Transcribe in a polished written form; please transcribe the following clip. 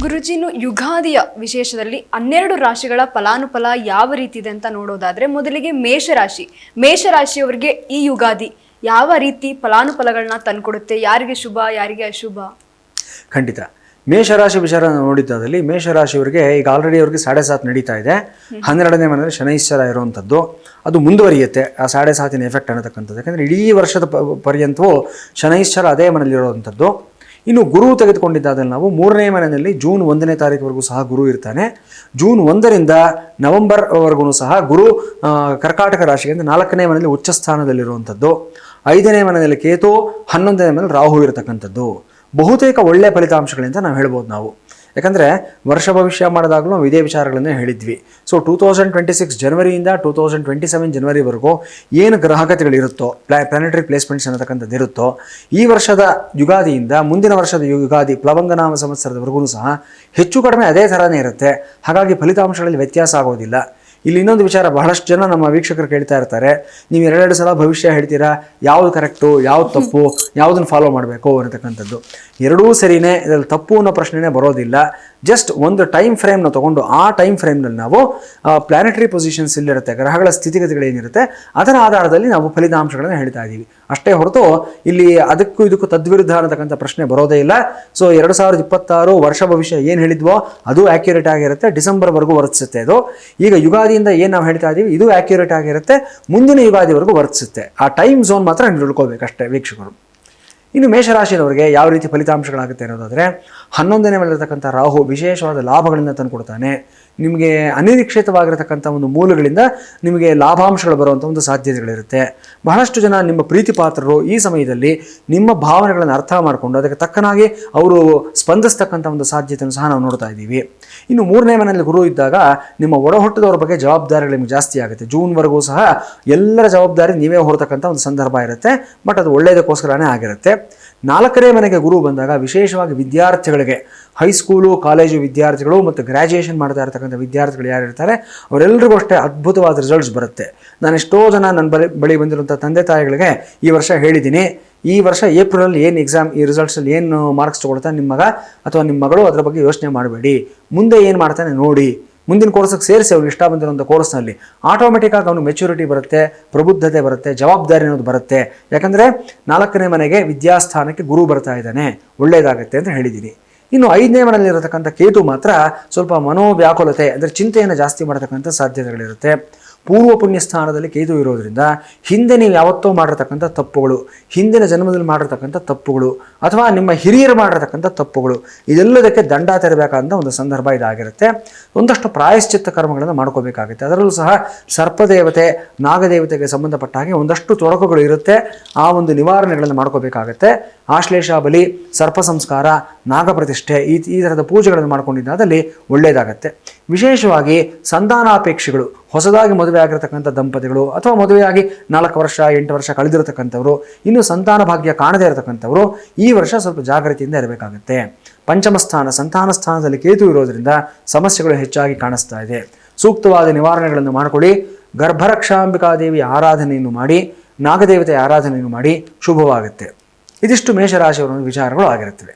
ಗುರುಜಿನು ಯುಗಾದಿಯ ವಿಶೇಷದಲ್ಲಿ 12 ರಾಶಿಗಳ ಫಲಾನುಫಲ ಯಾವ ರೀತಿ ಇದೆ ಅಂತ ನೋಡೋದಾದ್ರೆ ಮೊದಲಿಗೆ ಮೇಷರಾಶಿಯವರಿಗೆ ಈ ಯುಗಾದಿ ಯಾವ ರೀತಿ ಫಲಾನುಫಲಗಳನ್ನ ತಂದುಕೊಡುತ್ತೆ, ಯಾರಿಗೆ ಶುಭ ಯಾರಿಗೆ ಅಶುಭ? ಖಂಡಿತ. ಮೇಷರಾಶಿ ವಿಚಾರ ನೋಡಿದ್ದಾದಲ್ಲಿ ಮೇಷರಾಶಿಯವರಿಗೆ ಈಗ ಆಲ್ರೆಡಿ ಅವ್ರಿಗೆ 7.5 ನಡೀತಾ ಇದೆ. 12ನೇ ಮನೆಯಲ್ಲಿ ಶನೈಶ್ಚರ ಇರುವಂಥದ್ದು ಅದು ಮುಂದುವರಿಯುತ್ತೆ. ಆ 7.5 ಎಫೆಕ್ಟ್ ಅನ್ನತಕ್ಕಂಥದ್ದು, ಯಾಕಂದರೆ ಇಡೀ ವರ್ಷದ ಪರ್ಯಂತವೂ ಶನೈಶ್ಚರ ಅದೇ ಮನೆಯಲ್ಲಿರುವಂಥದ್ದು. ಇನ್ನು ಗುರು ತೆಗೆದುಕೊಂಡಿದ್ದಾದಲ್ಲಿ ನಾವು 3ನೇ ಮನೆಯಲ್ಲಿ ಜೂನ್ 1ನೇ ತಾರೀಕುವರೆಗೂ ಸಹ ಗುರು ಇರ್ತಾನೆ. ಜೂನ್ 1ರಿಂದ ನವೆಂಬರ್ವರೆಗೂ ಸಹ ಗುರು ಕರ್ಕಾಟಕ ರಾಶಿಗೆ ಅಂದರೆ 4ನೇ ಮನೆಯಲ್ಲಿ ಉಚ್ಚ ಸ್ಥಾನದಲ್ಲಿರುವಂಥದ್ದು. 5ನೇ ಮನೆಯಲ್ಲಿ ಕೇತು, 11ನೇ ಮನೆಯಲ್ಲಿ ರಾಹು ಇರತಕ್ಕಂಥದ್ದು. ಬಹುತೇಕ ಒಳ್ಳೆಯ ಫಲಿತಾಂಶಗಳಿಂದ ನಾವು ಹೇಳ್ಬೋದು ನಾವು. ಯಾಕಂದರೆ ವರ್ಷ ಭವಿಷ್ಯ ಮಾಡಿದಾಗಲೂ ನಾವು ಇದೇ ವಿಚಾರಗಳನ್ನೇ ಹೇಳಿದ್ವಿ. ಸೊ 2026 ಜನವರಿಯಿಂದ 2027 ಜನವರಿವರೆಗೂ ಏನು ಗ್ರಹಗತಿಗಳಿರುತ್ತೋ, ಪ್ಲಾನೆಟರಿ ಪ್ಲೇಸ್ಮೆಂಟ್ಸ್ ಅನ್ನತಕ್ಕಂಥದ್ದು ಇರುತ್ತೋ, ಈ ವರ್ಷದ ಯುಗಾದಿಯಿಂದ ಮುಂದಿನ ವರ್ಷದ ಯುಗಾದಿ ಪ್ಲವಂಗನಾಮ ಸಂವತ್ಸರದವರೆಗೂ ಸಹ ಹೆಚ್ಚು ಕಡಿಮೆ ಅದೇ ಥರನೇ ಇರುತ್ತೆ. ಹಾಗಾಗಿ ಫಲಿತಾಂಶಗಳಲ್ಲಿ ವ್ಯತ್ಯಾಸ ಆಗೋದಿಲ್ಲ. ಇಲ್ಲಿ ಇನ್ನೊಂದು ವಿಚಾರ, ಬಹಳಷ್ಟು ಜನ ನಮ್ಮ ವೀಕ್ಷಕರು ಕೇಳ್ತಾ ಇರ್ತಾರೆ, ನೀವು 2 ಸಲ ಭವಿಷ್ಯ ಹೇಳ್ತೀರಾ, ಯಾವುದು ಕರೆಕ್ಟು ಯಾವುದು ತಪ್ಪು, ಯಾವುದನ್ನು ಫಾಲೋ ಮಾಡಬೇಕು ಅನ್ನತಕ್ಕಂಥದ್ದು. ಎರಡೂ ಸರಿಯೇ, ಇದರಲ್ಲಿ ತಪ್ಪು ಅನ್ನೋ ಪ್ರಶ್ನೆನೇ ಬರೋದಿಲ್ಲ. ಜಸ್ಟ್ ಒಂದು ಟೈಮ್ ಫ್ರೇಮ್ನ ತೊಗೊಂಡು ಆ ಟೈಮ್ ಫ್ರೇಮ್ನಲ್ಲಿ ನಾವು ಪ್ಲಾನೆಟರಿ ಪೊಸಿಷನ್ಸ್ ಇಲ್ಲಿರುತ್ತೆ, ಗ್ರಹಗಳ ಸ್ಥಿತಿಗತಿಗಳೇನಿರುತ್ತೆ ಅದರ ಆಧಾರದಲ್ಲಿ ನಾವು ಫಲಿತಾಂಶಗಳನ್ನು ಹೇಳ್ತಾ ಇದ್ದೀವಿ ಅಷ್ಟೇ ಹೊರತು ಇಲ್ಲಿ ಅದಕ್ಕೂ ಇದಕ್ಕೂ ತದ್ವಿರುದ್ಧ ಅನ್ನತಕ್ಕಂಥ ಪ್ರಶ್ನೆ ಬರೋದೇ ಇಲ್ಲ. ಸೊ 2026 ವರ್ಷ ಭವಿಷ್ಯ ಏನು ಹೇಳಿದ್ವೋ ಅದು ಆ್ಯಕ್ಯುರೇಟ್ ಆಗಿರುತ್ತೆ, ಡಿಸೆಂಬರ್ವರೆಗೂ ವರ್ತಿಸುತ್ತೆ. ಅದು ಈಗ ಯುಗಾದಿಯಿಂದ ಏನು ನಾವು ಹೇಳ್ತಾ ಇದ್ದೀವಿ ಇದು ಆ್ಯಕ್ಯುರೇಟ್ ಆಗಿರುತ್ತೆ, ಮುಂದಿನ ಯುಗಾದಿವರೆಗೂ ವರ್ತಿಸುತ್ತೆ. ಆ ಟೈಮ್ ಝೋನ್ ಮಾತ್ರ ತಿಳ್ಕೊಬೇಕಷ್ಟೇ ವೀಕ್ಷಕರು. ಇನ್ನು ಮೇಷರಾಶಿಯವರಿಗೆ ಯಾವ ರೀತಿ ಫಲಿತಾಂಶಗಳಾಗುತ್ತೆ ಅನ್ನೋದಾದರೆ, 11ನೇ ಮನೆಯಲ್ಲಿರತಕ್ಕಂಥ ರಾಹು ವಿಶೇಷವಾದ ಲಾಭಗಳಿಂದ ತಂದುಕೊಡ್ತಾನೆ. ನಿಮಗೆ ಅನಿರೀಕ್ಷಿತವಾಗಿರತಕ್ಕಂಥ ಒಂದು ಮೂಲಗಳಿಂದ ನಿಮಗೆ ಲಾಭಾಂಶಗಳು ಬರುವಂಥ ಒಂದು ಸಾಧ್ಯತೆಗಳಿರುತ್ತೆ. ಬಹಳಷ್ಟು ಜನ ನಿಮ್ಮ ಪ್ರೀತಿ ಪಾತ್ರರು ಈ ಸಮಯದಲ್ಲಿ ನಿಮ್ಮ ಭಾವನೆಗಳನ್ನು ಅರ್ಥ ಮಾಡಿಕೊಂಡು ಅದಕ್ಕೆ ತಕ್ಕನಾಗಿ ಅವರು ಸ್ಪಂದಿಸ್ತಕ್ಕಂಥ ಒಂದು ಸಾಧ್ಯತೆಯನ್ನು ಸಹ ನಾವು ನೋಡ್ತಾ ಇದ್ದೀವಿ. ಇನ್ನು 3ನೇ ಮನೆಯಲ್ಲಿ ಗುರು ಇದ್ದಾಗ ನಿಮ್ಮ ಒಡಹುಟ್ಟಿದವರ ಬಗ್ಗೆ ಜವಾಬ್ದಾರಿಗಳು ನಿಮಗೆ ಜಾಸ್ತಿ ಆಗುತ್ತೆ. ಜೂನ್ವರೆಗೂ ಸಹ ಎಲ್ಲರ ಜವಾಬ್ದಾರಿ ನೀವೇ ಹೊರತಕ್ಕಂಥ ಒಂದು ಸಂದರ್ಭ ಇರುತ್ತೆ. ಬಟ್ ಅದು ಒಳ್ಳೆಯದಕ್ಕೋಸ್ಕರನೇ ಆಗಿರುತ್ತೆ. 4ನೇ ಮನೆಗೆ ಗುರು ಬಂದಾಗ ವಿಶೇಷವಾಗಿ ವಿದ್ಯಾರ್ಥಿಗಳಿಗೆ, ಹೈಸ್ಕೂಲು ಕಾಲೇಜು ವಿದ್ಯಾರ್ಥಿಗಳು ಮತ್ತು ಗ್ರ್ಯಾಜುಯೇಷನ್ ಮಾಡ್ತಾ ಇರ್ತಕ್ಕಂಥ ವಿದ್ಯಾರ್ಥಿಗಳು ಯಾರಿರ್ತಾರೆ ಅವರೆಲ್ಲರಿಗೂ ಅಷ್ಟೇ ಅದ್ಭುತವಾದ ರಿಸಲ್ಟ್ಸ್ ಬರುತ್ತೆ. ನಾನು ಎಷ್ಟೋ ಜನ ನನ್ನ ಬಳಿ ಬಂದಿರುವಂಥ ತಂದೆ ತಾಯಿಗಳಿಗೆ ಈ ವರ್ಷ ಹೇಳಿದ್ದೀನಿ, ಈ ವರ್ಷ ಏಪ್ರಿಲಲ್ಲಿ ಏನು ಎಕ್ಸಾಮ್, ಈ ರಿಸಲ್ಟ್ಸಲ್ಲಿ ಏನು ಮಾರ್ಕ್ಸ್ ತೊಗೊಳ್ತಾನೆ ನಿಮ್ಮ ಮಗ ಅಥವಾ ನಿಮ್ಮ ಮಗಳು, ಅದರ ಬಗ್ಗೆ ಯೋಚನೆ ಮಾಡಬೇಡಿ, ಮುಂದೆ ಏನು ಮಾಡ್ತಾನೆ ನೋಡಿ, ಮುಂದಿನ ಕೋರ್ಸಿಗೆ ಸೇರಿಸಿ ಅವ್ರಿಗೆ ಇಷ್ಟ ಬಂದಿರೋಂಥ ಕೋರ್ಸ್ನಲ್ಲಿ ಆಟೋಮೆಟಿಕ್ಕಾಗಿ ಅವನು ಮೆಚುರಿಟಿ ಬರುತ್ತೆ, ಪ್ರಬುದ್ಧತೆ ಬರುತ್ತೆ, ಜವಾಬ್ದಾರಿ ಅನ್ನೋದು ಬರುತ್ತೆ. ಯಾಕಂದರೆ 4ನೇ ಮನೆಗೆ ವಿದ್ಯಾಸ್ಥಾನಕ್ಕೆ ಗುರು ಬರ್ತಾ ಇದ್ದಾನೆ, ಒಳ್ಳೆಯದಾಗುತ್ತೆ ಅಂತ ಹೇಳಿದ್ದೀನಿ. ಇನ್ನು 5ನೇ ಮನೆಯಲ್ಲಿರತಕ್ಕಂಥ ಕೇತು ಮಾತ್ರ ಸ್ವಲ್ಪ ಮನೋವ್ಯಾಕುಲತೆ ಅಂದರೆ ಚಿಂತೆಯನ್ನು ಜಾಸ್ತಿ ಮಾಡತಕ್ಕಂಥ ಸಾಧ್ಯತೆಗಳಿರುತ್ತೆ. ಪೂರ್ವ ಪುಣ್ಯ ಸ್ಥಾನದಲ್ಲಿ ಕೇತು ಇರೋದ್ರಿಂದ ಹಿಂದೆ ನೀವು ಯಾವತ್ತೋ ಮಾಡಿರ್ತಕ್ಕಂಥ ತಪ್ಪುಗಳು, ಹಿಂದಿನ ಜನ್ಮದಲ್ಲಿ ಮಾಡಿರ್ತಕ್ಕಂಥ ತಪ್ಪುಗಳು ಅಥವಾ ನಿಮ್ಮ ಹಿರಿಯರು ಮಾಡಿರ್ತಕ್ಕಂಥ ತಪ್ಪುಗಳು ಇದೆಲ್ಲದಕ್ಕೆ ದಂಡ ತೆರಬೇಕಾದಂಥ ಒಂದು ಸಂದರ್ಭ ಇದಾಗಿರುತ್ತೆ. ಒಂದಷ್ಟು ಪ್ರಾಯಶ್ಚಿತ್ತ ಕರ್ಮಗಳನ್ನು ಮಾಡ್ಕೋಬೇಕಾಗುತ್ತೆ. ಅದರಲ್ಲೂ ಸಹ ಸರ್ಪದೇವತೆ, ನಾಗದೇವತೆಗೆ ಸಂಬಂಧಪಟ್ಟ ಹಾಗೆ ಒಂದಷ್ಟು ತೊಡಕುಗಳು ಇರುತ್ತೆ. ಆ ಒಂದು ನಿವಾರಣೆಗಳನ್ನು ಮಾಡ್ಕೋಬೇಕಾಗತ್ತೆ. ಆಶ್ಲೇಷ ಬಲಿ, ಸರ್ಪ ಸಂಸ್ಕಾರ, ನಾಗಪ್ರತಿಷ್ಠೆ ಈ ಥರದ ಪೂಜೆಗಳನ್ನು ಮಾಡ್ಕೊಂಡಿದ್ದಾದಲ್ಲಿ ಒಳ್ಳೆಯದಾಗತ್ತೆ. ವಿಶೇಷವಾಗಿ ಸಂತಾನಾಪೇಕ್ಷಿಗಳು, ಹೊಸದಾಗಿ ಮದುವೆ ಆಗಿರತಕ್ಕಂಥ ದಂಪತಿಗಳು ಅಥವಾ ಮದುವೆಯಾಗಿ 4 ವರ್ಷ 8 ವರ್ಷ ಕಳೆದಿರತಕ್ಕಂಥವ್ರು, ಇನ್ನು ಸಂತಾನ ಭಾಗ್ಯ ಕಾಣದೇ ಇರತಕ್ಕಂಥವ್ರು ಈ ವರ್ಷ ಸ್ವಲ್ಪ ಜಾಗೃತಿಯಿಂದ ಇರಬೇಕಾಗತ್ತೆ. ಪಂಚಮ ಸ್ಥಾನ ಸಂತಾನ ಸ್ಥಾನದಲ್ಲಿ ಕೇತು ಇರೋದ್ರಿಂದ ಸಮಸ್ಯೆಗಳು ಹೆಚ್ಚಾಗಿ ಕಾಣಿಸ್ತಾ ಇದೆ. ಸೂಕ್ತವಾದ ನಿವಾರಣೆಗಳನ್ನು ಮಾಡಿಕೊಳ್ಳಿ. ಗರ್ಭರಕ್ಷಾಂಬಿಕಾದೇವಿಯ ಆರಾಧನೆಯನ್ನು ಮಾಡಿ, ನಾಗದೇವತೆಯ ಆರಾಧನೆಯನ್ನು ಮಾಡಿ, ಶುಭವಾಗುತ್ತೆ. ಇದಿಷ್ಟು ಮೇಷರಾಶಿಯವರ ವಿಚಾರಗಳು ಆಗಿರುತ್ತವೆ.